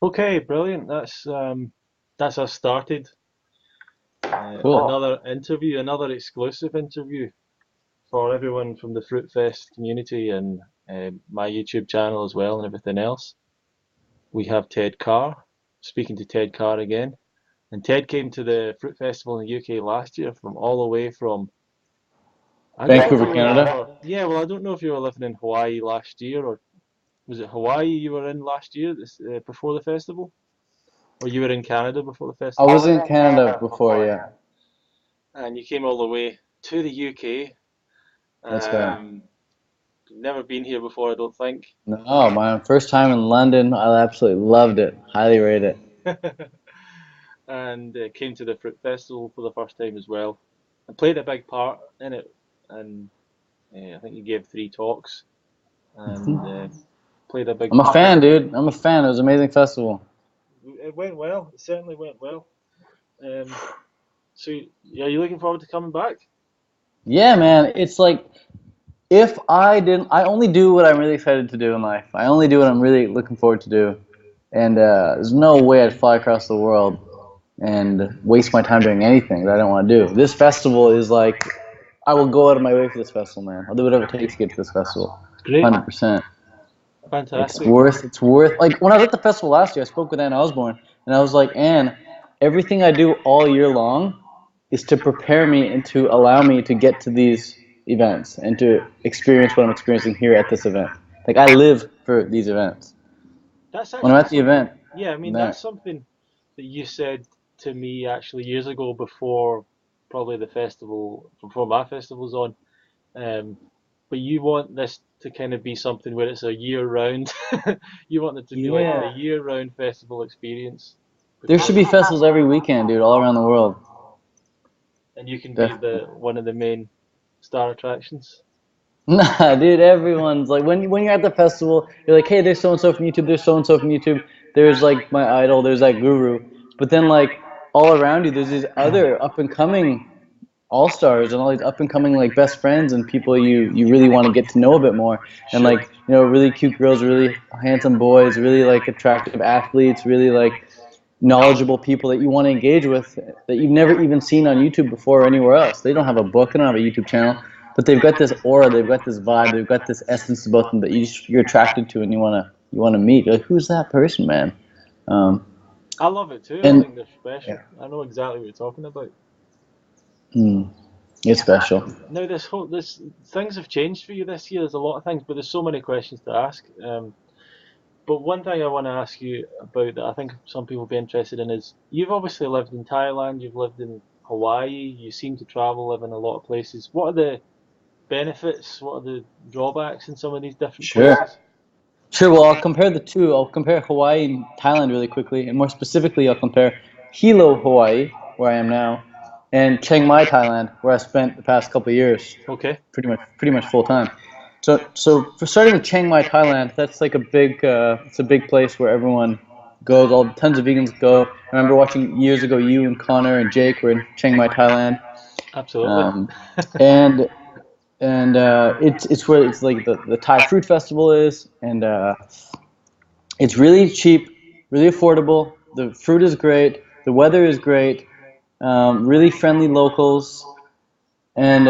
Okay, brilliant. That's us started. Cool. Another interview, another exclusive interview for everyone from the Fruitfest community and my YouTube channel as well and everything else. We have Ted Carr, speaking to Ted Carr again. And Ted came to the Fruit Festival in the UK last year from all the way from, I don't know if Vancouver, you Canada. were, yeah, well, I don't know if you were living in Hawaii last year or was it Hawaii you were in last year before the festival? Or you were in Canada before the I festival? was in Canada before, yeah. And you came all the way to the UK. That's right. Um, Never been here before, I don't think. No, my first time in London. I absolutely loved it. Highly rate it. And came to the Fruit Festival for the first time as well. And played a big part in it. And I think you gave three talks and Mhm. played a big I'm a part. fan, dude. I'm a fan. It was an amazing festival. It went well. It certainly went well. Um, so, are you looking forward to coming back? Yeah, man. It's like if I didn't, I only do what I'm really excited to do in life. I only do what I'm really looking forward to do. And there's no way I'd fly across the world and waste my time doing anything that I don't want to do. This festival is like, I will go out of my way for this festival, man. I'll do whatever it takes to get to this festival. Great, 100%. fantastic. It's worth, like, when I was at the festival last year, I spoke with Ann Osborne, and I was like, Ann, everything I do all year long is to prepare me and to allow me to get to these events and to experience what I'm experiencing here at this event. Like, I live for these events. That's When I'm actually at the event, something, yeah, I mean, no. that's something that you said to me actually years ago before probably the festival, before my festival's on. Um, but you want this to kind of be something where it's a year round. You want it to be like a Yeah. year round festival experience There should because, be festivals every weekend, dude, all around the world. and you can be Definitely. the one of the main star attractions. Nah, dude, everyone's like when you're at the festival, you're like, hey, there's so and so from YouTube, there's so and so from YouTube, there's like my idol, there's that guru. But then like all around you, there's these other up and coming all stars and all these up and coming like best friends and people you really want to get to know a bit more. And Sure. like, really cute girls, really handsome boys, really like attractive athletes, really like knowledgeable people that you want to engage with that you've never even seen on YouTube before or anywhere else. They don't have a book, they don't have a YouTube channel, but they've got this aura, they've got this vibe, they've got this essence about them that you're attracted to and you wanna meet. You're like, who's that person, man? Um, I love it too. I and think they're yeah, special. I know exactly what you're talking about. mm, it's special. Now this things have changed for you this year. There's a lot of things, but there's so many questions to ask. But one thing I want to ask you about that I think some people will be interested in is you've obviously lived in Thailand, you've lived in Hawaii, you seem to travel, live in a lot of places. What are the benefits? What are the drawbacks in some of these different Sure. places? Sure, well, I'll compare the two. I'll compare Hawaii and Thailand really quickly, and more specifically, I'll compare Hilo, Hawaii, where I am now, and Chiang Mai, Thailand, where I spent the past couple of years, Okay, pretty much full time. So for starting with Chiang Mai, Thailand, that's like it's a big place where everyone goes. All tons of vegans go. I remember watching years ago, you and Connor and Jake were in Chiang Mai, Thailand, absolutely. um, and it's where it's like the Thai Fruit Festival is, and it's really cheap, really affordable. The fruit is great. The weather is great. Really friendly locals, and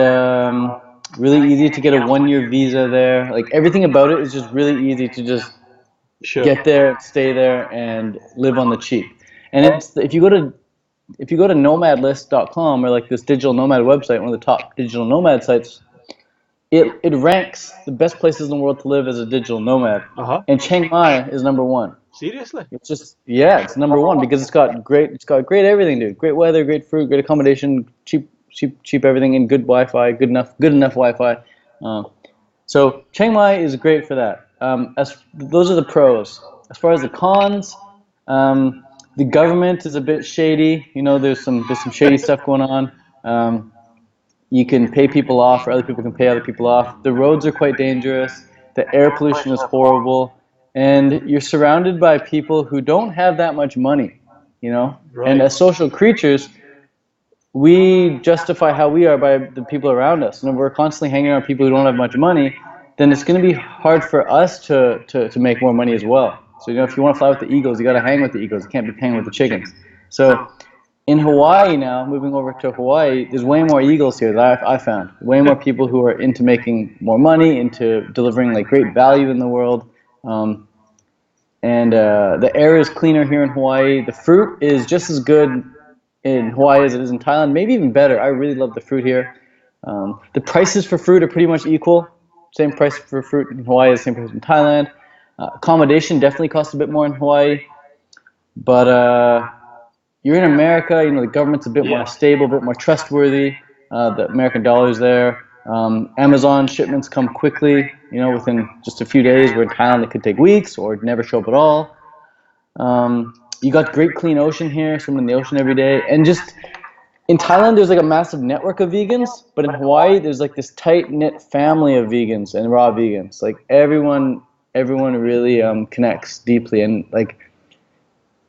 really easy to get a 1 year visa there. Like everything about it is just really easy to just Sure. get there, stay there, and live on the cheap. And it's if you go to nomadlist.com or like this digital nomad website, one of the top digital nomad sites, it ranks the best places in the world to live as a digital nomad, Uh-huh. and Chiang Mai is number one. Seriously? It's just, yeah, it's number one because it's got great everything, dude. Great weather, great fruit, great accommodation, cheap everything, and good Wi-Fi, good enough Wi-Fi. Um, so Chiang Mai is great for that. As those are the pros. As far as the cons, um, the government is a bit shady. There's some shady stuff going on. Um, you can pay people off, or other people can pay other people off. The roads are quite dangerous. The air pollution is horrible, and you're surrounded by people who don't have that much money. And Right. as social creatures, we justify how we are by the people around us. And if we're constantly hanging around people who don't have much money, then it's going to be hard for us to make more money as well. So, if you want to fly with the eagles, you got to hang with the eagles. You can't be hanging with the chickens. So in Hawaii now, moving over to Hawaii, there's way more eagles here that I found. Way more people who are into making more money, into delivering like great value in the world. And the air is cleaner here in Hawaii. The fruit is just as good in Hawaii as it is in Thailand, maybe even better. I really love the fruit here. The prices for fruit are pretty much equal. Same price for fruit in Hawaii as the same price in Thailand. Accommodation definitely costs a bit more in Hawaii. But you're in America, the government's a bit more stable, a bit more trustworthy. The American dollar's there. Amazon shipments come quickly, within just a few days, where in Thailand it could take weeks or never show up at all. You got great clean ocean here, swimming in the ocean every day. And just in Thailand, there's like a massive network of vegans, but in Hawaii, there's like this tight-knit family of vegans and raw vegans. Like everyone really connects deeply, and like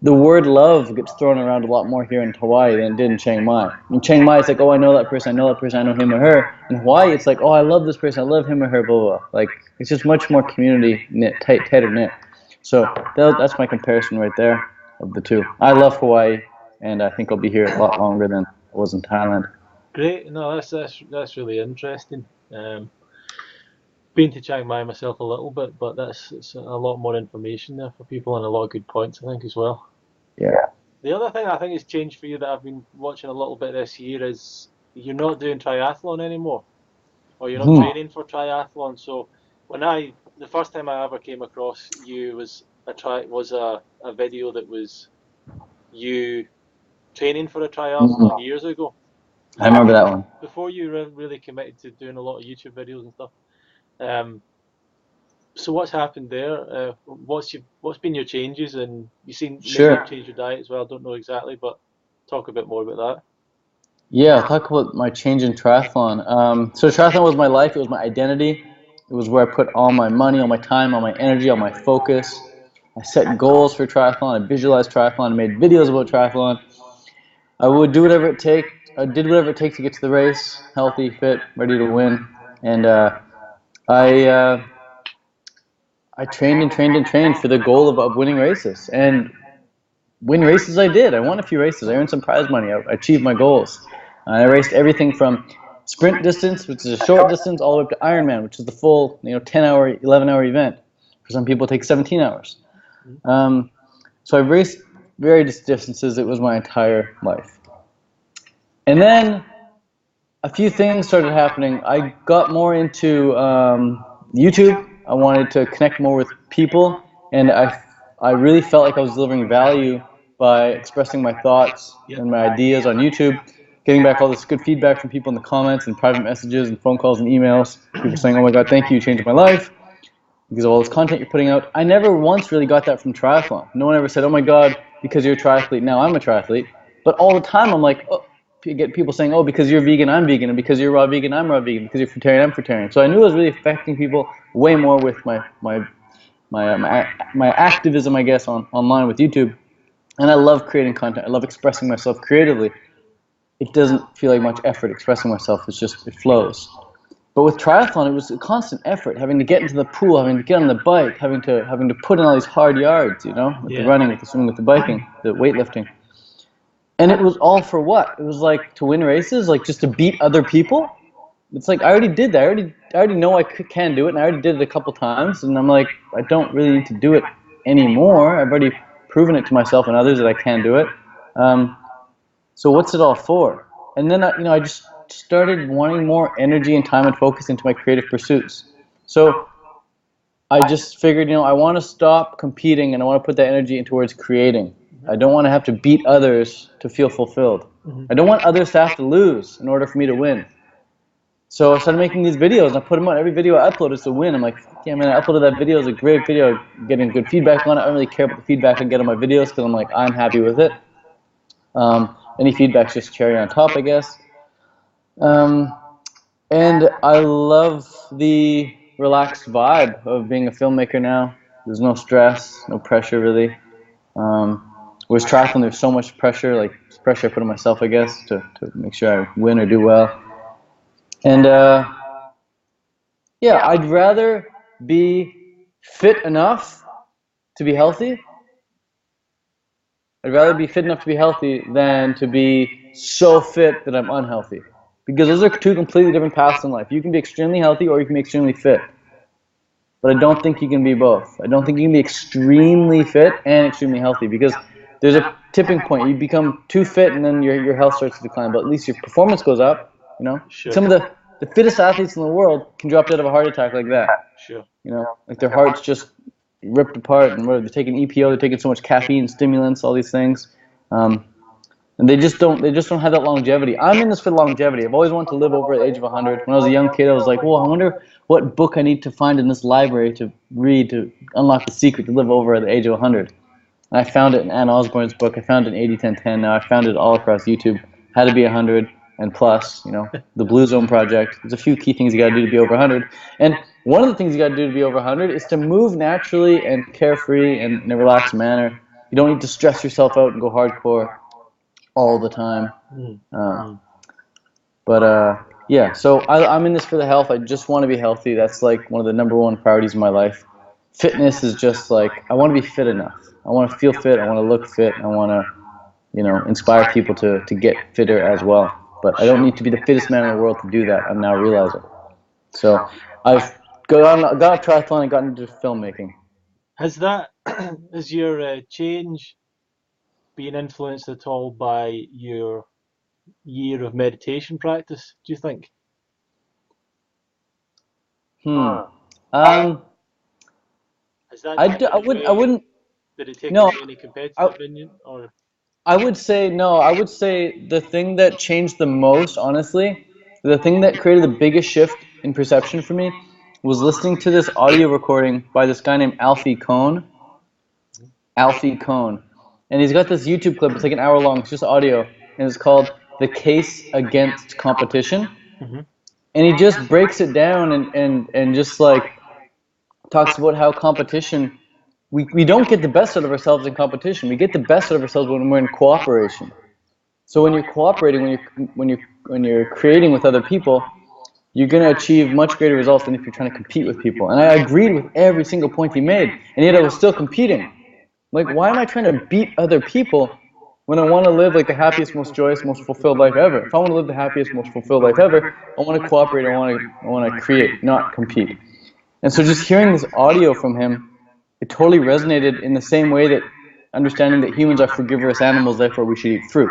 the word love gets thrown around a lot more here in Hawaii than it did in Chiang Mai. In Chiang Mai, it's like, oh, I know that person, I know that person, I know him or her. In Hawaii, it's like, oh, I love this person, I love him or her, blah, blah, blah. Like, it's just much more community knit, tighter knit. So that's my comparison right there of the two. I love Hawaii, and I think I'll be here a lot longer than I was in Thailand. Great. No, that's really interesting. Been to Chiang Mai myself a little bit, but it's a lot more information there for people and a lot of good points, I think, as well. Yeah. The other thing I think has changed for you that I've been watching a little bit this year is you're not doing triathlon anymore, or you're not training for triathlon. So the first time I ever came across you was a video that was you training for a triathlon years ago. I remember that one. Before you really committed to doing a lot of YouTube videos and stuff. So what's happened there? What's been your changes? And you seem maybe you've changed your diet as well. I don't know exactly, but talk a bit more about that. Yeah, I'll talk about my change in triathlon. So triathlon was my life. It was my identity. It was where I put all my money, all my time, all my energy, all my focus. I set goals for triathlon. I visualized triathlon. I made videos about triathlon. I would do whatever it takes. I did whatever it takes to get to the race, healthy, fit, ready to win. And I trained and trained and trained for the goal of winning races. And win races I did. I won a few races. I earned some prize money. I achieved my goals. I raced everything from sprint distance, which is a short distance, all the way up to Ironman, which is the full 10-hour, 11-hour event. For some people, it takes 17 hours. So I've raced various distances. It was my entire life. And then a few things started happening. I got more into YouTube. I wanted to connect more with people, and I really felt like I was delivering value by expressing my thoughts and my ideas on YouTube, getting back all this good feedback from people in the comments and private messages and phone calls and emails. People saying, oh my God, thank you, you changed my life because of all this content you're putting out. I never once really got that from triathlon. No one ever said, oh my God, because you're a triathlete, now I'm a triathlete. But all the time I'm like, oh, you get people saying, oh, because you're vegan, I'm vegan, and because you're raw vegan, I'm raw vegan, because you're fruitarian, I'm fruitarian. So I knew it was really affecting people way more with my activism, I guess, online with YouTube. And I love creating content. I love expressing myself creatively. It doesn't feel like much effort expressing myself. It flows. But with triathlon, it was a constant effort, having to get into the pool, having to get on the bike, having to put in all these hard yards, with the running, with the swimming, with the biking, the weightlifting. And it was all for what? It was like to win races, like just to beat other people. It's like I already did that. I already know I can do it, and I already did it a couple times. And I'm like, I don't really need to do it anymore. I've already proven it to myself and others that I can do it. So what's it all for? And then I just started wanting more energy and time and focus into my creative pursuits. So I just figured, I want to stop competing and I want to put that energy towards creating. I don't want to have to beat others to feel fulfilled. I don't want others to have to lose in order for me to win. So I started making these videos and I put them on. Every video I upload is a win. I'm like, yeah, man, I uploaded that video. It's a great video. Getting good feedback on it. I don't really care about the feedback I get on my videos because I'm like, I'm happy with it. Any feedback's just cherry on top, I guess. And I love the relaxed vibe of being a filmmaker now. There's no stress, no pressure really. Whereas triathlon, there's so much pressure, like pressure I put on myself, I guess, to make sure I win or do well. And yeah, I'd rather be fit enough to be healthy, I'd rather be fit enough to be healthy than to be so fit that I'm unhealthy. Because those are two completely different paths in life. You can be extremely healthy or you can be extremely fit. But I don't think you can be both. I don't think you can be extremely fit and extremely healthy, because there's a tipping point. You become too fit and then your health starts to decline, but at least your performance goes up, you know? Sure. Some of the fittest athletes in the world can drop dead of a heart attack like that. Sure. You know, like their heart's just ripped apart, and they're taking EPO, they're taking so much caffeine, stimulants, all these things, and they just don't have that longevity. I'm in this for longevity. I've always wanted to live over the age of 100. When I was a young kid, I was like, well, I wonder what book I need to find in this library to read to unlock the secret to live over at the age of 100. And I found it in Ann Osborne's book. I found it in 80-10-10. Now I found it all across YouTube. How to be 100 and plus, you know, the Blue Zone Project. There's a few key things you got to do to be over 100. And one of the things you got to do to be over 100 is to move naturally and carefree and in a relaxed manner. You don't need to stress yourself out and go hardcore all the time. Yeah, so I'm in this for the health. I just want to be healthy. That's like one of the number one priorities in my life. Fitness is just like, I want to be fit enough. I want to feel fit. I want to look fit. I want to, you know, inspire people to get fitter as well. But I don't need to be the fittest man in the world to do that. I'm now realizing. So I've got off triathlon and gotten into filmmaking. Has your change been influenced at all by your year of meditation practice, do you think? Has that taken I wouldn't. Did it take No, away any competitive opinion, or? I would say no. I would say the thing that changed the most, honestly, the thing that created the biggest shift in perception for me was listening to this audio recording by this guy named Alfie Kohn. Alfie Kohn. And he's got this YouTube clip. It's like an hour long. It's just audio. And it's called The Case Against Competition. And he just breaks it down and just like talks about how competition, we don't get the best out of ourselves in competition. We get the best out of ourselves when we're in cooperation. So when you're cooperating, when you're creating with other people, you're going to achieve much greater results than if you're trying to compete with people. And I agreed with every single point he made, and yet I was still competing. Like, why am I trying to beat other people when I want to live like the happiest, most joyous, most fulfilled life ever? If I want to live the happiest, most fulfilled life ever, I want to cooperate, I want to create, not compete. And so just hearing this audio from him, it totally resonated in the same way that understanding that humans are frugivorous animals, therefore we should eat fruit.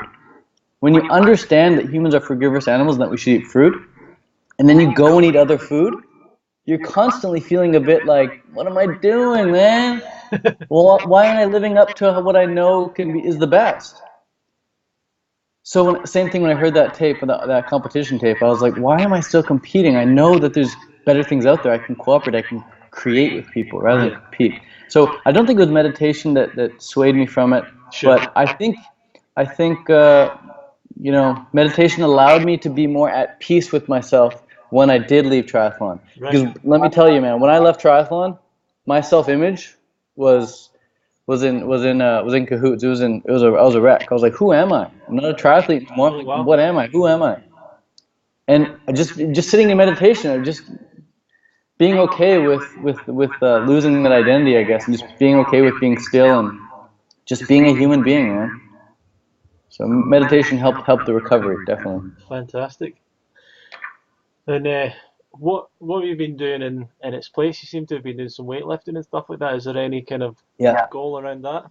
When you understand that humans are frugivorous animals and that we should eat fruit, and then you go and eat other food, you're constantly feeling a bit like, what am I doing, man? Well, why aren't I living up to what I know is the best? So same thing when I heard that tape, that competition tape, I was like, why am I still competing? I know that there's better things out there. I can cooperate. I can create with people rather than compete. So I don't think it was meditation that swayed me from it, but I think you know, meditation allowed me to be more at peace with myself when I did leave triathlon. Because let me tell you, man, when I left triathlon, my self-image was in cahoots. I was a wreck. I was like, who am I? I'm not a triathlete anymore. Like, what am I? Who am I? And just sitting in meditation, or just being okay with losing that identity, I guess, and just being okay with being still and just being a human being, man. So meditation helped the recovery, definitely. Fantastic. And what have you been doing in its place? You seem to have been doing some weightlifting and stuff like that. Is there any kind of goal around that?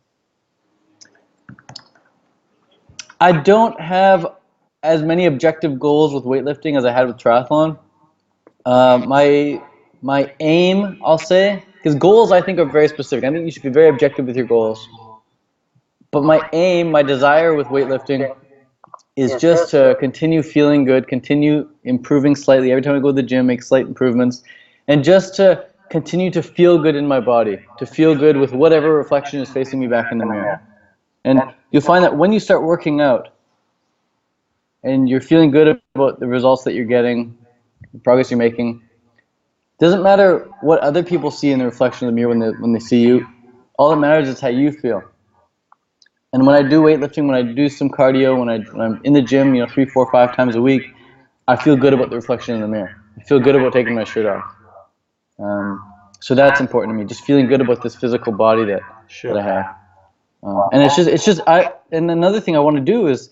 I don't have as many objective goals with weightlifting as I had with triathlon. My aim, I'll say, because goals I think are very specific. I think you should be very objective with your goals. But my aim, my desire with weightlifting is just to continue feeling good, continue improving slightly. Every time I go to the gym, make slight improvements, and just to continue to feel good in my body, to feel good with whatever reflection is facing me back in the mirror. And you'll find that when you start working out and you're feeling good about the results that you're getting, the progress you're making, it doesn't matter what other people see in the reflection of the mirror when they see you. All that matters is how you feel. And when I do weightlifting, when I do some cardio, when I'm in the gym, you know, 3, 4, 5 times a week, I feel good about the reflection in the mirror. I feel good about taking my shirt off. So that's important to me, just feeling good about this physical body that that I Sure. have. And and another thing I want to do is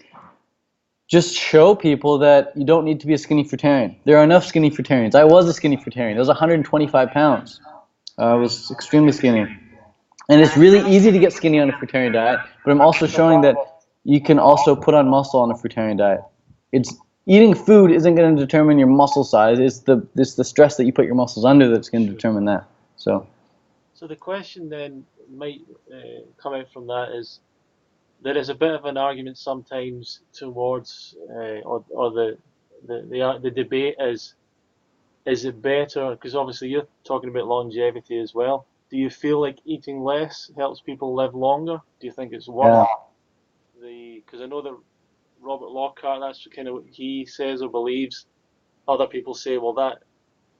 just show people that you don't need to be a skinny fruitarian. There are enough skinny fruitarians. I was a skinny fruitarian. I was 125 pounds. I was extremely skinny. And it's really easy to get skinny on a fruitarian diet, but I'm also showing that you can also put on muscle on a fruitarian diet. It's eating food isn't going to determine your muscle size. It's the stress that you put your muscles under that's going to Sure. determine that. So So the question then might come out from that is there is a bit of an argument sometimes towards, or the debate is it better? Because obviously you're talking about longevity as well. Do you feel like eating less helps people live longer? Do you think it's worth yeah, the? Because I know that Robert Lockhart, that's kind of what he says or believes. Other people say, well, that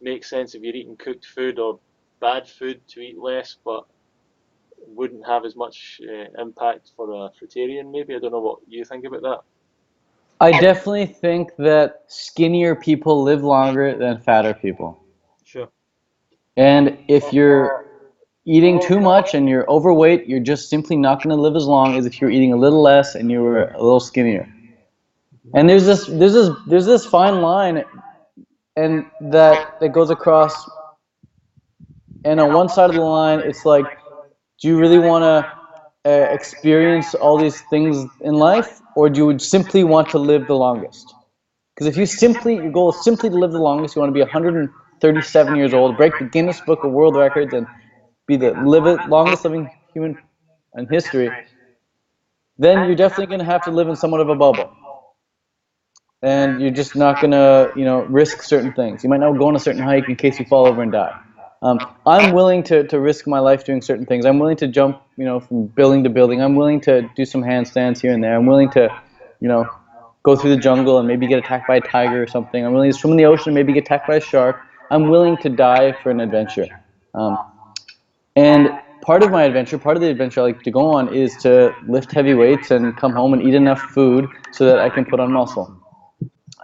makes sense if you're eating cooked food or bad food to eat less, but wouldn't have as much impact for a fruitarian. Maybe I don't know what you think about that. I definitely think that skinnier people live longer than fatter people. Sure. And if you're eating too much and you're overweight, you're just simply not going to live as long as if you're eating a little less and you were a little skinnier. And there's this fine line, and that goes across. And on one side of the line, it's like, do you really want to experience all these things in life, or do you simply want to live the longest? Because if your goal is simply to live the longest, you want to be 137 years old, break the Guinness Book of World Records, and be the longest living human in history, then you're definitely going to have to live in somewhat of a bubble. And you're just not going to, risk certain things. You might not go on a certain hike in case you fall over and die. I'm willing to risk my life doing certain things. I'm willing to jump, from building to building. I'm willing to do some handstands here and there. I'm willing to, go through the jungle and maybe get attacked by a tiger or something. I'm willing to swim in the ocean and maybe get attacked by a shark. I'm willing to die for an adventure. And part of the adventure I like to go on is to lift heavy weights and come home and eat enough food so that I can put on muscle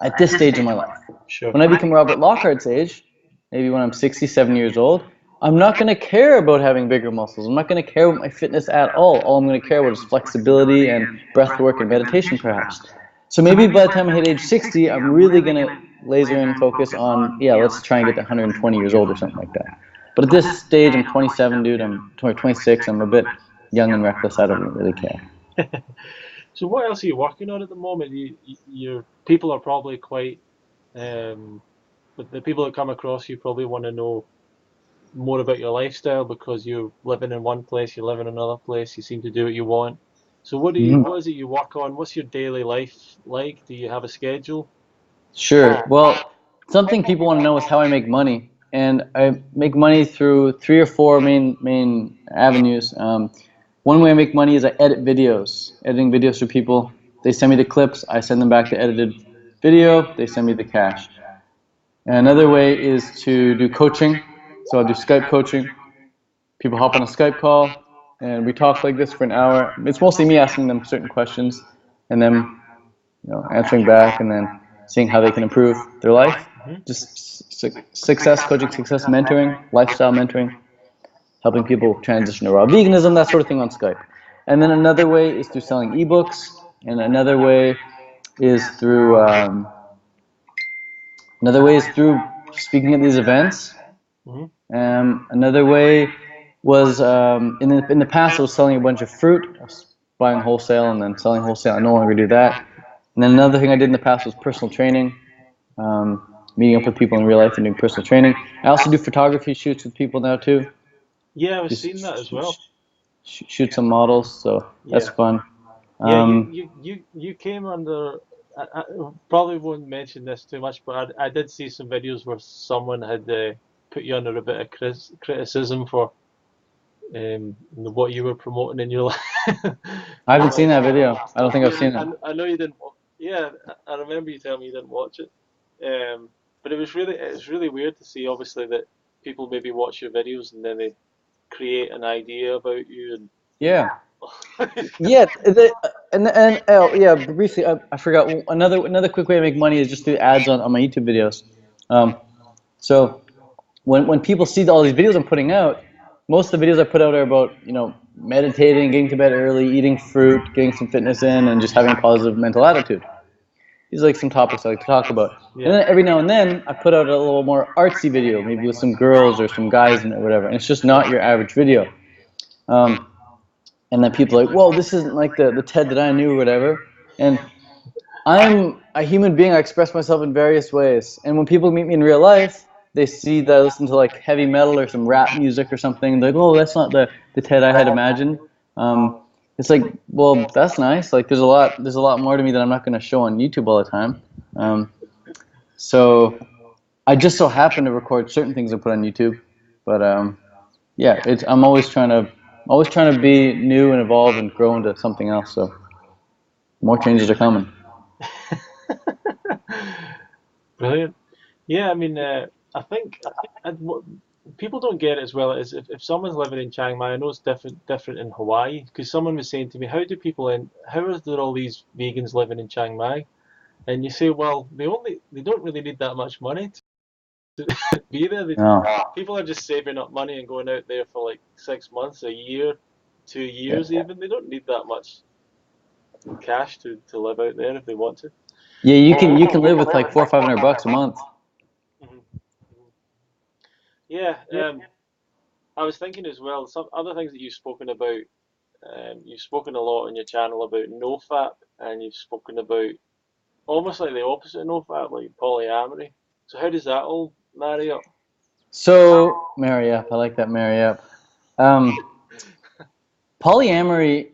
at this stage in my life. Sure. When I become Robert Lockhart's age, maybe when I'm 67 years old, I'm not going to care about having bigger muscles. I'm not going to care about my fitness at all. All I'm going to care about is flexibility and breath work and meditation, perhaps. So maybe by the time I hit age 60, I'm really going to laser in focus on, let's try and get to 120 years old or something like that. But at this stage, I'm 27, dude. I'm 26. I'm a bit young and reckless. I don't really care. So what else are you working on at the moment? Your people are probably quite, but the people that come across you probably want to know more about your lifestyle because you're living in one place, you live in another place, you seem to do what you want. So Mhm. what is it you work on? What's your daily life like? Do you have a schedule? Sure. Well, something people want to know is how I make money, and I make money through three or four main avenues. One way I make money is I edit videos, editing videos for people. They send me the clips, I send them back the edited video. They send me the cash. And another way is to do coaching. So I do Skype coaching. People hop on a Skype call, and we talk like this for an hour. It's mostly me asking them certain questions, and them answering back, and then seeing how they can improve their life. Hmm. Just success coaching, success mentoring, lifestyle mentoring, helping people transition to raw veganism, that sort of thing on Skype. And then another way is through selling ebooks, and another way is through speaking at these events. Hmm. Another way was in the past I was selling a bunch of fruit. I was buying wholesale and then selling wholesale. I no longer do that. And then another thing I did in the past was personal training, meeting up with people in real life and doing personal training. I also do photography shoots with people now too. Yeah, I was Just seeing that as well. shoot some models, so that's Yeah. fun. Yeah, Um, you came under. I probably won't mention this too much, but I did see some videos where someone had put you under a bit of criticism for what you were promoting in your life. I Your haven't seen that lifestyle. video. I don't think I've Yeah, seen it. I know you didn't. Yeah, I remember you telling me you didn't watch it. But it's really weird to see, obviously, that people maybe watch your videos and then they create an idea about you and. Yeah. Yeah, briefly, I forgot another quick way to make money is just through ads on my YouTube videos. So when people see all these videos I'm putting out, most of the videos I put out are about, meditating, getting to bed early, eating fruit, getting some fitness in, and just having a positive mental attitude. These are like some topics I like to talk about. And then every now and then, I put out a little more artsy video, maybe with some girls or some guys in it or whatever. And it's just not your average video. And then people are like, whoa, this isn't like the Ted that I knew or whatever. And I'm a human being. I express myself in various ways. And when people meet me in real life, they see that I listen to like heavy metal or some rap music or something. They're like, oh, that's not the Ted I had imagined. It's like, well, that's nice. Like, there's a lot more to me that I'm not going to show on YouTube all the time. So I just so happen to record certain things and put on YouTube. But yeah, I'm always trying to be new and evolve and grow into something else. So more changes are coming. Brilliant. Yeah, I mean, I think people don't get it as well as if someone's living in Chiang Mai. I know it's different in Hawaii because someone was saying to me, how are there all these vegans living in Chiang Mai? And you say, well, they don't really need that much money to be there. Oh. People are just saving up money and going out there for like 6 months, a year, 2 years even. They don't need that much cash to live out there if they want to. Yeah, you can live with like $400 or $500 a month. Mhm. Yeah, I was thinking as well, some other things that you've spoken about. You've spoken a lot on your channel about nofap, and you've spoken about almost like the opposite of nofap, like polyamory. So how does that all marry up? So marry up. I like that marry up. Polyamory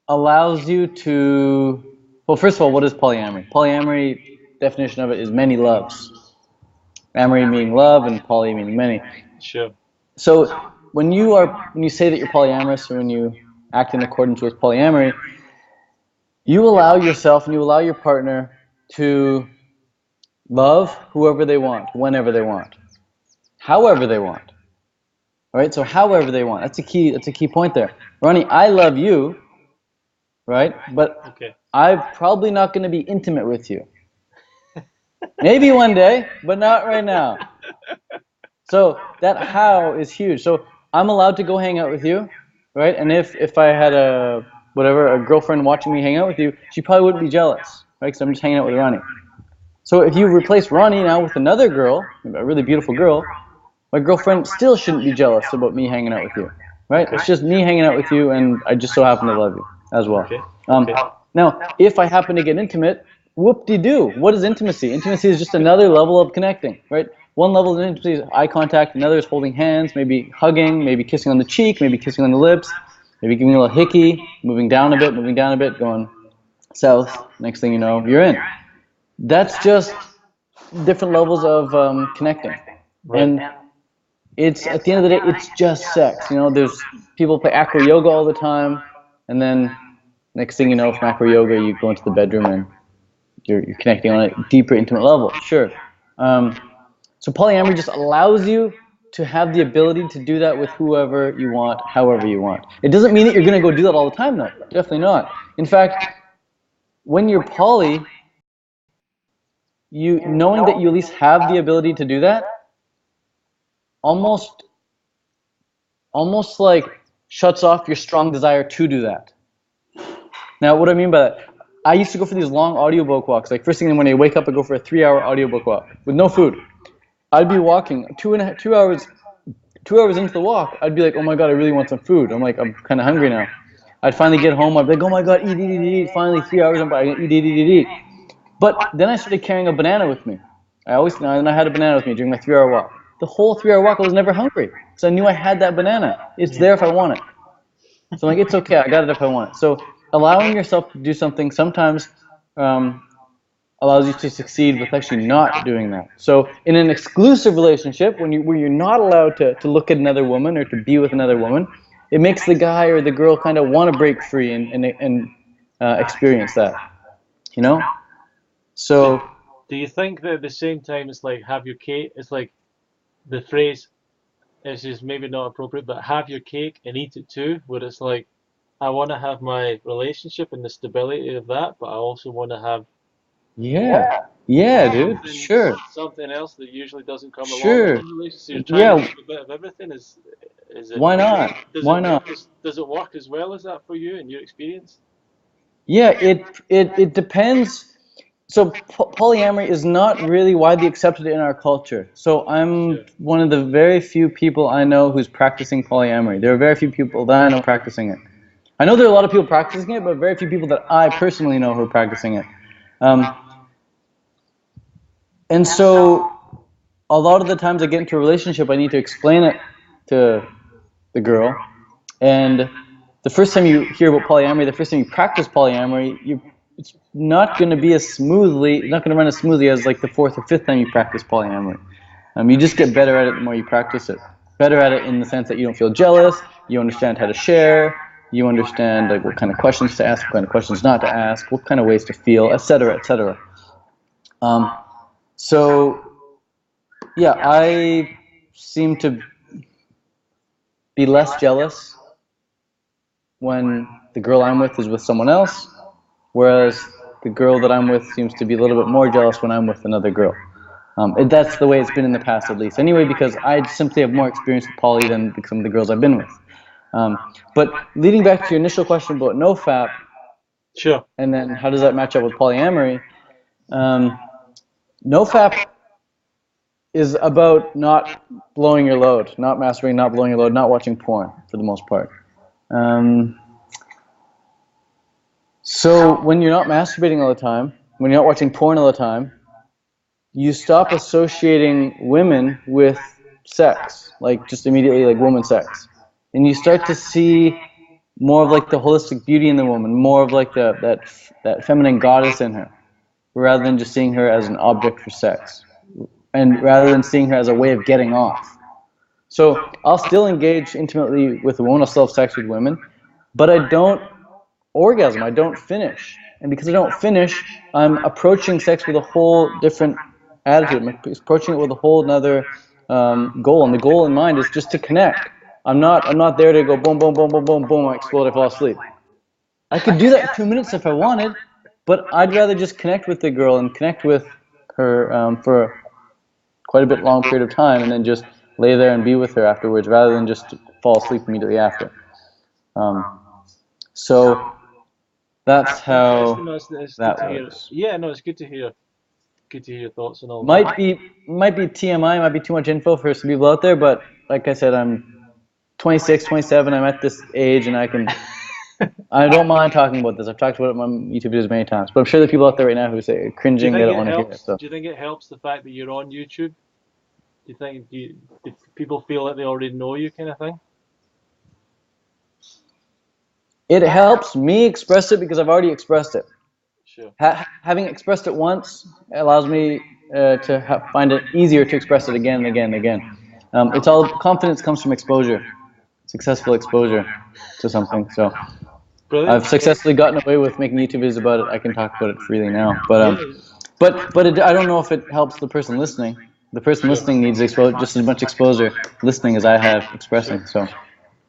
allows you to. Well, first of all, what is polyamory? Polyamory definition of it is many loves. Amory meaning love, and poly meaning many. Sure. So when you say that you're polyamorous, or when you act in accordance with polyamory, you allow yourself and you allow your partner to love whoever they want, whenever they want, however they want. All right. So however they want. That's a key point there. Ronnie, I love you, right? But Okay. I'm probably not going to be intimate with you. Maybe one day, but not right now. So that how is huge. So I'm allowed to go hang out with you, right? And if I had a girlfriend watching me hang out with you, she probably wouldn't be jealous, right? Because I'm just hanging out with Ronnie. So if you replace Ronnie now with another girl, a really beautiful girl, my girlfriend still shouldn't be jealous about me hanging out with you, right? Okay. It's just me hanging out with you, and I just so happen to love you as well. Okay. Okay. Now, if I happen to get intimate, whoop-de-doo. What is intimacy? Intimacy is just another level of connecting, right? One level of intimacy is eye contact, another is holding hands, maybe hugging, maybe kissing on the cheek, maybe kissing on the lips, maybe giving a little hickey, moving down a bit, going south. Next thing you know, you're in. That's just different levels of connecting. Right. And it's, at the end of the day, it's just sex. There's people play acro yoga all the time, and then next thing you know, from acro yoga, you go into the bedroom and you're connecting on a deeper, intimate level. Sure. So polyamory just allows you to have the ability to do that with whoever you want, however you want. It doesn't mean that you're going to go do that all the time, though. Definitely not. In fact, when you're poly, knowing that you at least have the ability to do that, almost like shuts off your strong desire to do that. Now, what do I mean by that? I used to go for these long audiobook walks. Like first thing in the morning, I wake up, I go for a 3-hour audiobook walk with no food. I'd be walking 2 hours into the walk. I'd be like, oh my god, I really want some food. I'm kind of hungry now. I'd finally get home. I'd be like, oh my god, eat. Finally, 3 hours, I'm eat. But then I started carrying a banana with me. I had a banana with me during my 3-hour walk. The whole 3-hour walk, I was never hungry because I knew I had that banana. It's there if I want it. So I'm like, it's okay, I got it if I want it. So allowing yourself to do something sometimes allows you to succeed with actually not doing that. So in an exclusive relationship, where you're not allowed to look at another woman or to be with another woman, it makes the guy or the girl kind of want to break free and experience that, So do you think that at the same time it's like have your cake? It's like the phrase is just maybe not appropriate, but have your cake and eat it too. Where it's like I want to have my relationship and the stability of that, but I also want to have yeah, dude, sure. something else that usually doesn't come along Sure. in a relationship. So you're trying to have a bit of everything. Is Is it? Why not? Does Why it not? work? Does it work as well as that for you in your experience? Yeah, it depends. So polyamory is not really widely accepted in our culture. So I'm Sure. one of the very few people I know who's practicing polyamory. There are very few people that I know practicing it. I know there are a lot of people practicing it, but very few people that I personally know who are practicing it. Um, and so a lot of the times I get into a relationship, I need to explain it to the girl. And the first time you hear about polyamory, the first time you practice polyamory, it's not going to be as smoothly, it's not going to run as smoothly as like the fourth or fifth time you practice polyamory. You just get better at it the more you practice it. Better at it in the sense that you don't feel jealous, you understand how to share, you understand like what kind of questions to ask, what kind of questions not to ask, what kind of ways to feel, etc., etc. Um, so yeah, I seem to be less jealous when the girl I'm with is with someone else, whereas the girl that I'm with seems to be a little bit more jealous when I'm with another girl. That's the way it's been in the past, at least. Anyway, because I simply have more experience with poly than some of the girls I've been with. But leading back to your initial question about nofap, Sure. and then how does that match up with polyamory? Nofap is about not blowing your load, not masturbating, not blowing your load, not watching porn for the most part. So when you're not masturbating all the time, when you're not watching porn all the time, you stop associating women with sex, like just immediately like woman sex. And you start to see more of like the holistic beauty in the woman, more of like that feminine goddess in her, rather than just seeing her as an object for sex. And rather than seeing her as a way of getting off. So I'll still engage intimately with a woman, I'll still have sex with women, but I don't orgasm, I don't finish. And because I don't finish, I'm approaching sex with a whole different attitude. I'm approaching it with a whole another goal. And the goal in mind is just to connect. I'm not there to go boom, boom, boom, boom, boom, boom, I explode, I fall asleep. I could do that in 2 minutes if I wanted, but I'd rather just connect with the girl and connect with her for quite a bit long period of time and then just lay there and be with her afterwards rather than just fall asleep immediately after. So that's Interesting. how No, it's good that to hear. works. Yeah, no, it's good to hear. Good to hear your thoughts and all Might that. be TMI, might be too much info for some people out there, but like I said, I'm 26, 27, I'm at this age and I don't mind talking about this. I've talked about it on my YouTube videos many times, but I'm sure there are people out there right now who say Do you cringing, they think don't it want to hear it. helps? So Do you think it helps the fact that you're on YouTube? Do people feel like they already know you, kind of thing? it helps me express it because I've already expressed it. Sure. Having expressed it once allows me to find it easier to express it again and again and again. It's all confidence comes from exposure, successful exposure to something. So Brilliant. I've successfully gotten away with making YouTube videos about it. I can talk about it freely now. Yeah. I don't know if it helps the person listening. The person Sure. listening needs just as much exposure listening as I have Sure. expressing. So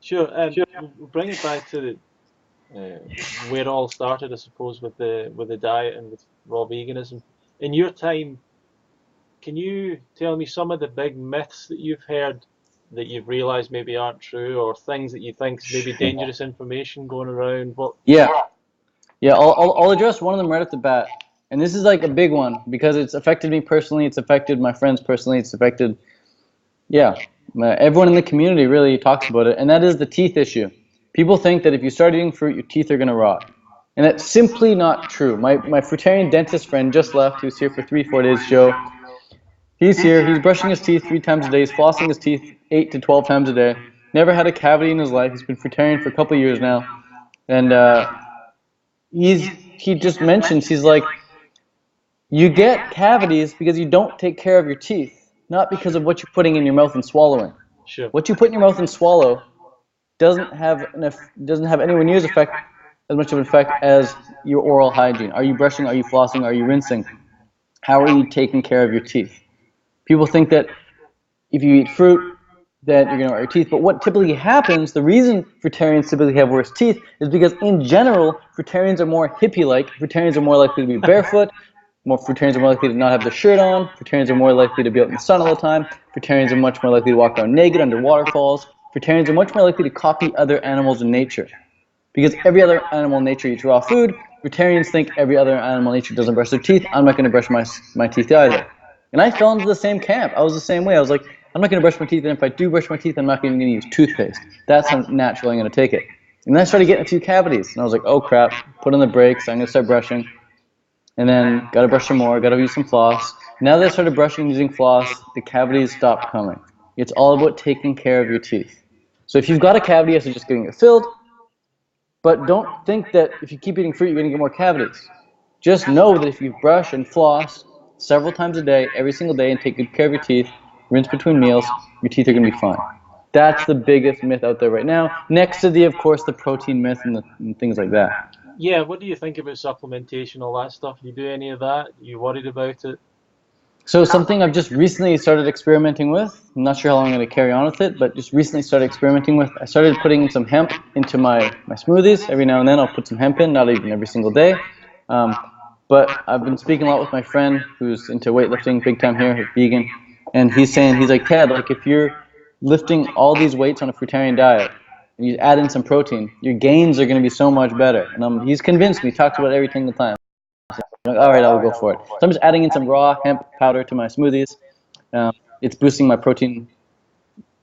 Sure. We'll bring it back to where it all started, I suppose, with the diet and with raw veganism. In your time, can you tell me some of the big myths that you've heard that you've realized maybe aren't true, or things that you think is maybe sure. dangerous information going around? What? Yeah, yeah. I'll address one of them right off the bat, and this is like a big one because it's affected me personally. It's affected my friends personally. It's affected everyone in the community really talks about it, and that is the teeth issue. People think that if you start eating fruit, your teeth are going to rot. And that's simply not true. My fruitarian dentist friend just left. He was here for 3-4 days, Joe. He's here. He's brushing his teeth 3 times a day. He's flossing his teeth 8 to 12 times a day. Never had a cavity in his life. He's been fruitarian for a couple of years now. And he just mentions, he's like, you get cavities because you don't take care of your teeth, not because Sure. of what you're putting in your mouth and swallowing. Sure. What you put in your mouth and swallow doesn't have anywhere near as much of an effect as your oral hygiene. Are you brushing? Are you flossing? Are you rinsing? How are you taking care of your teeth? People think that if you eat fruit, that you're going to rot your teeth. But what typically happens, the reason fruitarians typically have worse teeth is because in general, fruitarians are more hippie-like. Fruitarians are more likely to be barefoot. More fruitarians are more likely to not have their shirt on. Fruitarians are more likely to be out in the sun all the time. Fruitarians are much more likely to walk around naked under waterfalls. fruitarians are much more likely to copy other animals in nature. Because every other animal in nature eats raw food, fruitarians think every other animal in nature doesn't brush their teeth, I'm not going to brush my teeth either. And I fell into the same camp. I was the same way. I was like, I'm not going to brush my teeth, and if I do brush my teeth, I'm not even going to use toothpaste. That's how natural I'm going to take it. And then I started getting a few cavities, and I was like, oh crap, put on the brakes, I'm going to start brushing. And then got to brush some more, got to use some floss. Now that I started brushing using floss, the cavities stopped coming. It's all about taking care of your teeth. So if you've got a cavity, it's just getting it filled. But don't think that if you keep eating fruit, you're going to get more cavities. Just know that if you brush and floss several times a day, every single day, and take good care of your teeth, rinse between meals, your teeth are going to be fine. That's the biggest myth out there right now, next to the, of course, the protein myth and things like that. Yeah, what do you think about supplementation, all that stuff? Do you do any of that? Are you worried about it? So something I've just recently started experimenting with, I'm not sure how long I'm going to carry on with it, but just recently started experimenting with, I started putting some hemp into my smoothies. Every now and then I'll put some hemp in, not even every single day. But I've been speaking a lot with my friend who's into weightlifting, big time here, he's vegan, and he's saying, he's like, Ted, like if you're lifting all these weights on a fruitarian diet, and you add in some protein, your gains are going to be so much better. And he's convinced me, talks about it every single time. I'm like, all right, I'll go for it. So I'm just adding in some raw hemp powder to my smoothies. It's boosting my protein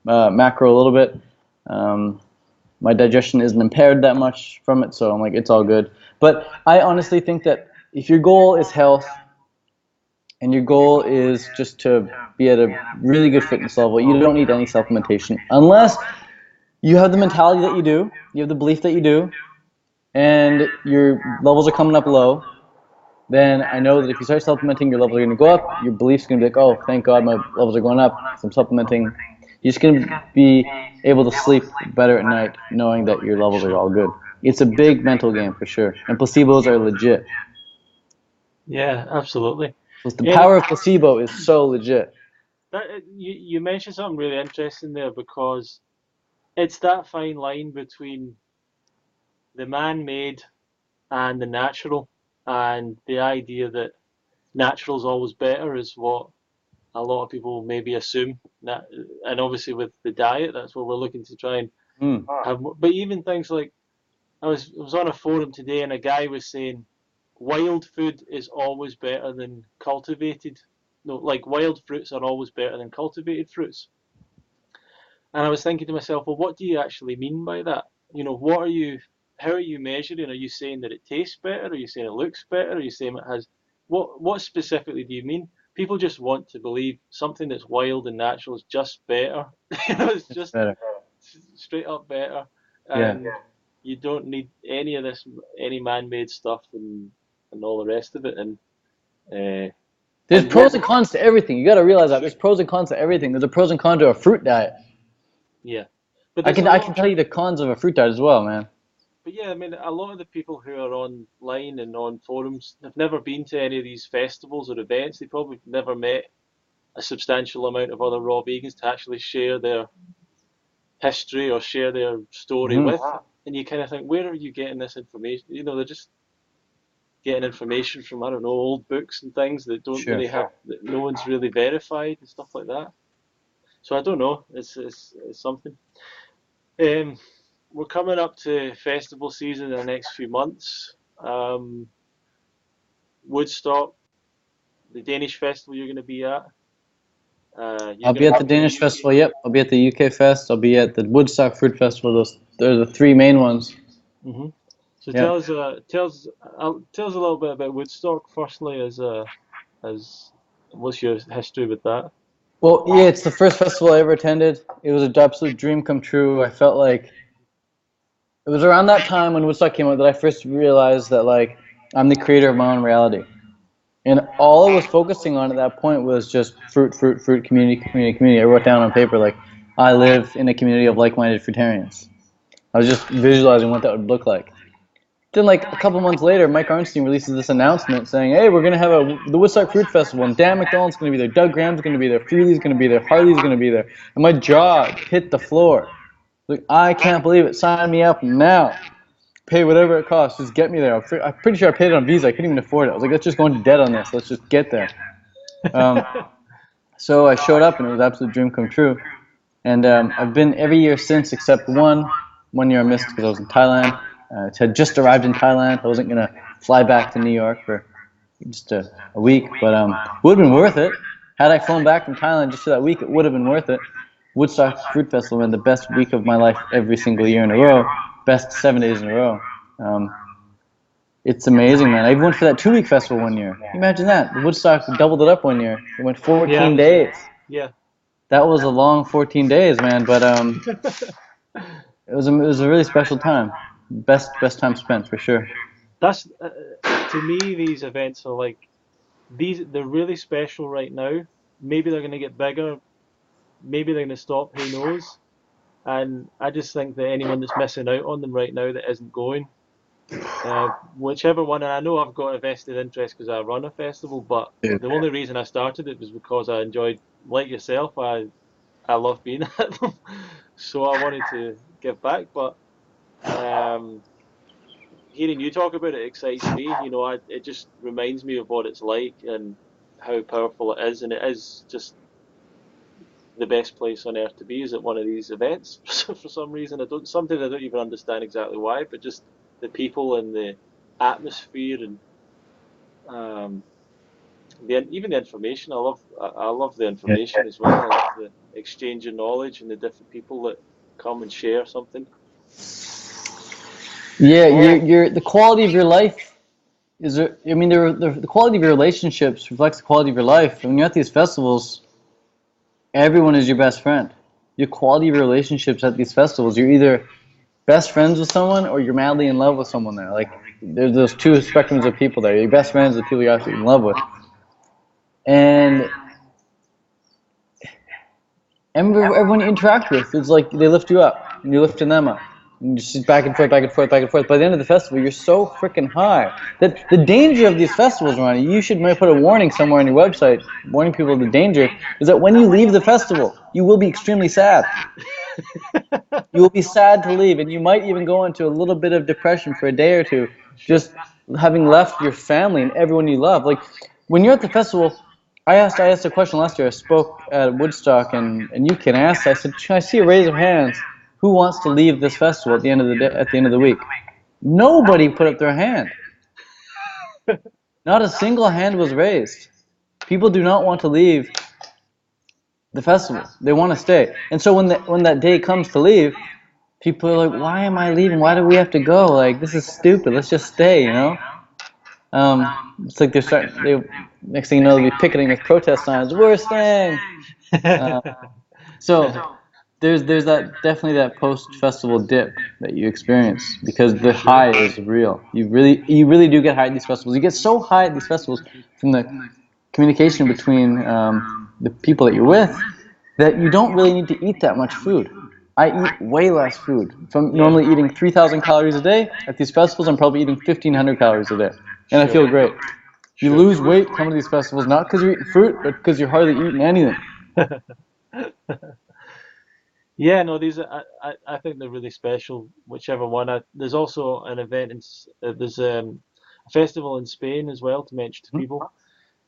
macro a little bit. My digestion isn't impaired that much from it, so I'm like, it's all good. But I honestly think that if your goal is health and your goal is just to be at a really good fitness level, you don't need any supplementation unless you have the mentality that you do, you have the belief that you do, and your levels are coming up low. Then I know that if you start supplementing, your levels are going to go up. Your belief's going to be like, oh, thank God my levels are going up. So I'm supplementing. You're just going to be able to sleep better at night knowing that your levels are all good. It's a big mental game for sure. And placebos are legit. Yeah, absolutely. The power of placebo is so legit. You mentioned something really interesting there, because it's that fine line between the man-made and the natural, and the idea that natural's always better is what a lot of people maybe assume. That, and obviously with the diet, that's what we're looking to try and have. But even things like, I was on a forum today, and a guy was saying wild food is always better than cultivated. No, like wild fruits are always better than cultivated fruits. And I was thinking to myself, well, what do you actually mean by that? You know, how are you measuring? Are you saying that it tastes better? Are you saying it looks better? Are you saying it has, what specifically do you mean? People just want to believe something that's wild and natural is just better. It's just better. Straight up better. Yeah. And you don't need any of this, any man-made stuff and all the rest of it. And there's pros and cons to everything. You got to realize that there's pros and cons to everything. There's a pros and cons to a fruit diet. Yeah, but I can tell you the cons of a fruit diet as well, man. But yeah, I mean, a lot of the people who are online and on forums have never been to any of these festivals or events. They probably never met a substantial amount of other raw vegans to actually share their history or share their story with. And you kind of think, where are you getting this information? You know, they're just getting information from, I don't know, old books and things that don't really have, that no one's really verified and stuff like that. So I don't know. It's something. We're coming up to festival season in the next few months. Woodstock, the Danish festival you're going to be at. I'll be at the Danish festival. Yep, I'll be at the UK Fest. I'll be at the Woodstock Fruit Festival. They're the three main ones. Mm-hmm. So tell us a little bit about Woodstock. Firstly, as what's your history with that? Well, yeah, it's the first festival I ever attended. It was an absolute dream come true. I felt like it was around that time when Woodstock came out that I first realized that like I'm the creator of my own reality. And all I was focusing on at that point was just fruit, community. I wrote down on paper like I live in a community of like-minded fruitarians. I was just visualizing what that would look like. Then like a couple months later, Mike Arnstein releases this announcement saying, hey, we're going to have the Woodstock Fruit Festival, and Dan McDonald's going to be there, Doug Graham's going to be there, Freely's going to be there, Harley's going to be there. And my jaw hit the floor. Like, I can't believe it. Sign me up now. Pay whatever it costs. Just get me there. I'm pretty sure I paid it on Visa. I couldn't even afford it. I was like, let's just go into debt on this. Let's just get there. So I showed up, and it was an absolute dream come true. And I've been every year since except one. 1 year I missed because I was in Thailand. Had just arrived in Thailand. I wasn't going to fly back to New York for just a week, but would have been worth it. Had I flown back from Thailand just for that week, it would have been worth it. Woodstock Fruit Festival been the best week of my life every single year in a row. Best 7 days in a row. It's amazing, man. I even went for that 2 week festival 1 year. Can you imagine that? The Woodstock doubled it up 1 year. It went Yeah, I 14 was there. days. Yeah. That was a long 14 days, man. But it was a really special time. Best time spent for sure. That's to me, these events are like they're really special right now. Maybe they're going to get bigger. Maybe they're going to stop. Who knows? And I just think that anyone that's missing out on them right now that isn't going, whichever one, and I know I've got a vested interest because I run a festival, but Dude. the only reason I started it was because I enjoyed, like yourself, I love being at them, so I wanted to give back. But um, hearing you talk about it excites me. It just reminds me of what it's like and how powerful it is, and it is just the best place on earth to be is at one of these events. For some reason, sometimes I don't even understand exactly why, but just the people and the atmosphere and um, even the information. I love the Yeah. information as well. I love the exchange of knowledge and the different people that come and share something. Yeah, the quality of your life is. I mean, the quality of your relationships reflects the quality of your life. When you're at these festivals, everyone is your best friend. Your quality of your relationships at these festivals, you're either best friends with someone or you're madly in love with someone there. Like there's those two spectrums of people there. You're best friends with people you're absolutely in love with, and everyone you interact with is like they lift you up and you're lifting them up. And you just back and forth, back and forth, back and forth. By the end of the festival, you're so freaking high that the danger of these festivals, Ronnie, you should maybe put a warning somewhere on your website, warning people of the danger, is that when you leave the festival, you will be extremely sad. You will be sad to leave, and you might even go into a little bit of depression for a day or two, Sure. just having left your family and everyone you love. Like when you're at the festival, I asked a question last year. I spoke at Woodstock and UK, and I said, "Can I see a raise of hands? Who wants to leave this festival at the end of the day, at the end of the week?" Nobody put up their hand. Not a single hand was raised. People do not want to leave the festival. They want to stay. And so when that day comes to leave, people are like, "Why am I leaving? Why do we have to go? Like, this is stupid. Let's just stay, you know?" It's like they're starting. Next thing you know, they'll be picketing with protest signs. We're staying. Uh, so there's definitely that post festival dip that you experience because the Sure. high is real. You really do get high at these festivals. You get so high at these festivals from the communication between the people that you're with that you don't really need to eat that much food. I eat way less food. If I'm Yeah. normally eating 3,000 calories a day, at these festivals I'm probably eating 1,500 calories a day. And I Sure. feel great. You Sure. lose weight coming to these festivals not because you're eating fruit, but because you're hardly eating anything. Yeah, no, I think they're really special. Whichever one. There's also an event there's a festival in Spain as well to mention to people.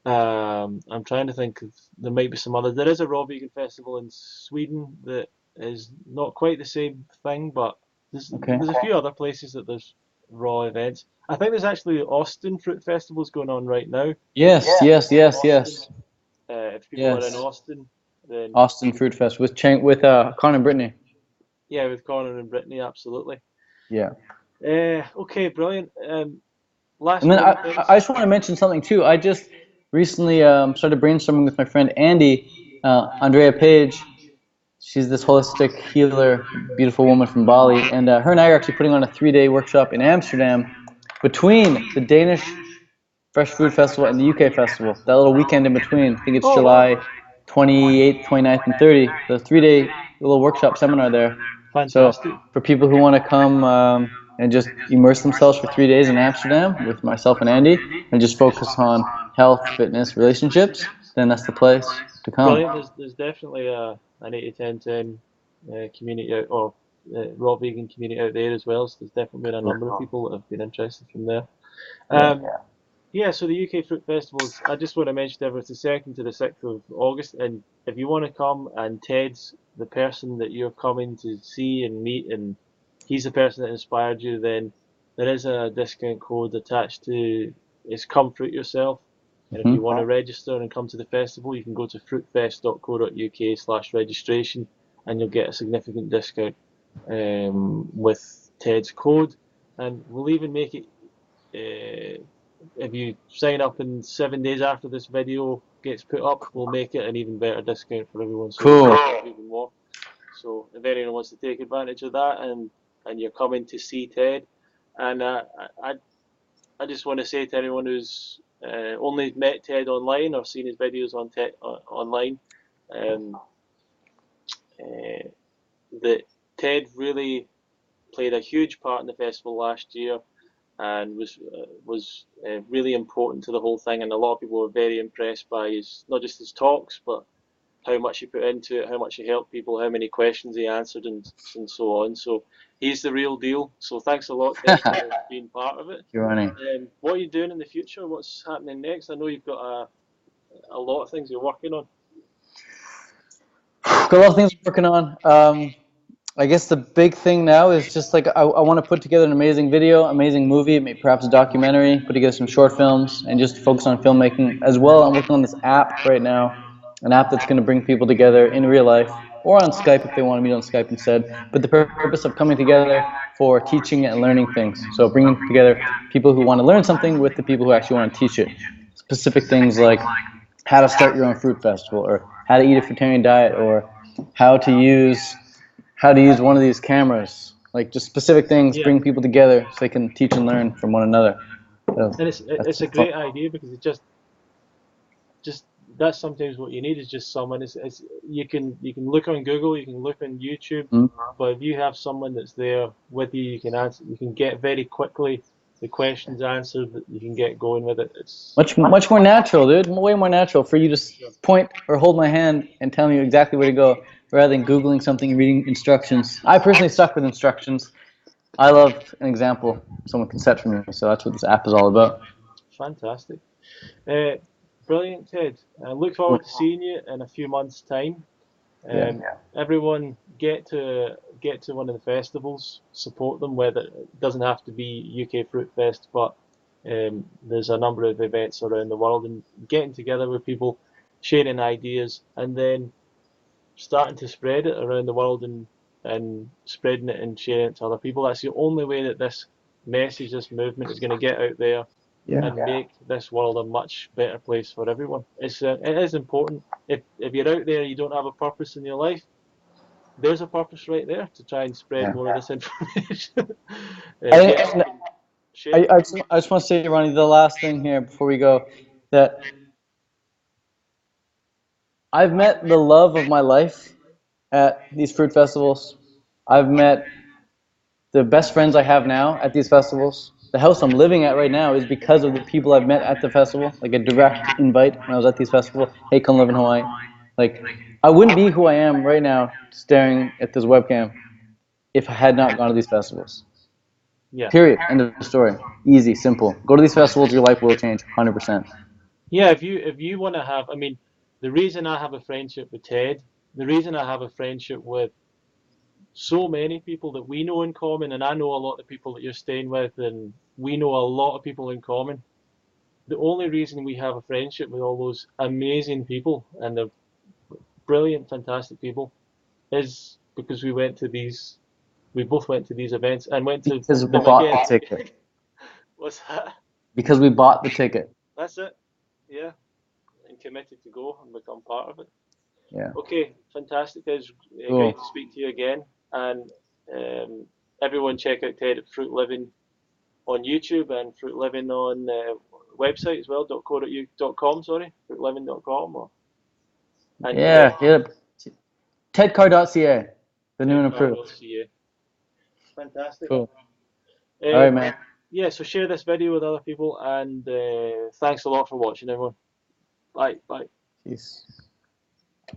I'm trying to think of there might be some others. There is a raw vegan festival in Sweden that is not quite the same thing, but Okay. there's a few other places that there's raw events. I think there's actually Austin Fruit Festivals going on right now. Yes, yes, yes, Austin. yes, If people are in yes. Austin, then Austin Fruit Fest with Con and Brittany. yeah, with Connor and Brittany, absolutely. Yeah. Okay, brilliant. Last And then one, I Dennis. just want to mention something too. I just recently started brainstorming with my friend Andy, Andrea Page. She's this holistic healer, beautiful woman from Bali, and her and I are actually putting on a 3-day workshop in Amsterdam between the Danish Fresh Food Festival and the UK Festival. That little weekend in between. I think it's Oh wow, July 28th, 29th, and 30th. The 3-day little workshop seminar there. So fantastic. for people who want to come and just immerse themselves for 3 days in Amsterdam with myself and Andy and just focus on health, fitness, relationships, then that's the place to come. Brilliant. There's definitely an 8 to 10 10 community out or raw vegan community out there as well. So there's definitely been a number of people that have been interested from there. Yeah. Um, Yeah, so the UK Fruit Festivals, I just want to mention there, it's the 2nd to the 6th of August, and if you want to come and Ted's the person that you're coming to see and meet, and he's the person that inspired you, then there is a discount code attached to it's Come Fruit Yourself. And if Hmm. you want to register and come to the festival, you can go to fruitfest.co.uk/registration and you'll get a significant discount with Ted's code. And we'll even make it if you sign up in 7 days after this video gets put up, we'll make it an even better discount for everyone, so Cool. it's even more. So if anyone wants to take advantage of that, and you're coming to see Ted, and I just want to say to anyone who's only met Ted online or seen his videos on online, um, uh, that Ted really played a huge part in the festival last year and was really important to the whole thing. And a lot of people were very impressed by his not just his talks, but how much he put into it, how much he helped people, how many questions he answered, and so on. So he's the real deal. So thanks a lot, Ted, for being part of it. You're running. What are you doing in the future? What's happening next? I know you've got a lot of things you're working on. Got a lot of things I'm working on. I guess the big thing now is just like I want to put together an amazing video, amazing movie, maybe perhaps a documentary, put together some short films, and just focus on filmmaking as well. I'm working on this app right now, an app that's going to bring people together in real life or on Skype if they want to meet on Skype instead. But the purpose of coming together for teaching and learning things. So bringing together people who want to learn something with the people who actually want to teach it. Specific things like how to start your own fruit festival, or how to eat a fruitarian diet, or how to use one of these cameras. Like just specific things, Yeah, bring people together so they can teach and learn from one another. So and that's it's a fun. great idea because it just that's sometimes what you need is just someone. It's you can look on Google, you can look on YouTube, Mm. but if you have someone that's there with you, you can answer. You can get very quickly the questions answered. That you can get going with it. It's Much more natural, dude. Way more natural for you to point or hold my hand and tell me exactly where to go, rather than Googling something and reading instructions. I personally suck with instructions. I love an example someone can set for me, so that's what this app is all about. fantastic. Uh, Brilliant, Ted. I look Cool. forward to seeing you in a few months' time. Yeah. Everyone get to one of the festivals, support them. Whether it doesn't have to be UK Fruit Fest, but there's a number of events around the world, and getting together with people, sharing ideas, and then starting to spread it around the world and spreading it and sharing it to other people. That's the only way that this message, this movement is going to get out there Yeah. and make this world a much better place for everyone. It is important. If you're out there and you don't have a purpose in your life, there's a purpose right there to try and spread Yeah. more of this information. I, Get out and and share it. I just want to say, Ronnie, the last thing here before we go, that I've met the love of my life at these fruit festivals. I've met the best friends I have now at these festivals. The house I'm living at right now is because of the people I've met at the festival, like a direct invite when I was at these festivals. Hey, come live in Hawaii. Like, I wouldn't be who I am right now staring at this webcam if I had not gone to these festivals. Yeah. Period. End of story. Easy, simple. Go to these festivals, your life will change 100%. Yeah, if you want to have, I mean, the reason I have a friendship with Ted, the reason I have a friendship with so many people that we know in common, and I know a lot of the people that you're staying with, and we know a lot of people in common. The only reason we have a friendship with all those amazing people, and they're brilliant, fantastic people, is because we both went to these events and went to Because we them bought again the and ticket. again. What's that? Because we bought the ticket. That's it. Yeah, and committed to go and become part of it. Yeah. Okay, fantastic. It's great Cool. to speak to you again. And everyone check out Ted at Fruit Living on YouTube and Fruit Living on website as well, .co.uk.com, sorry, fruitliving.com or and Yeah. Yeah. Tedcar.ca. The new and improved. tedcar.ca. Fantastic. Cool. All Uh, right, man. yeah, so share this video with other people and thanks a lot for watching, everyone. Bye, bye. Peace.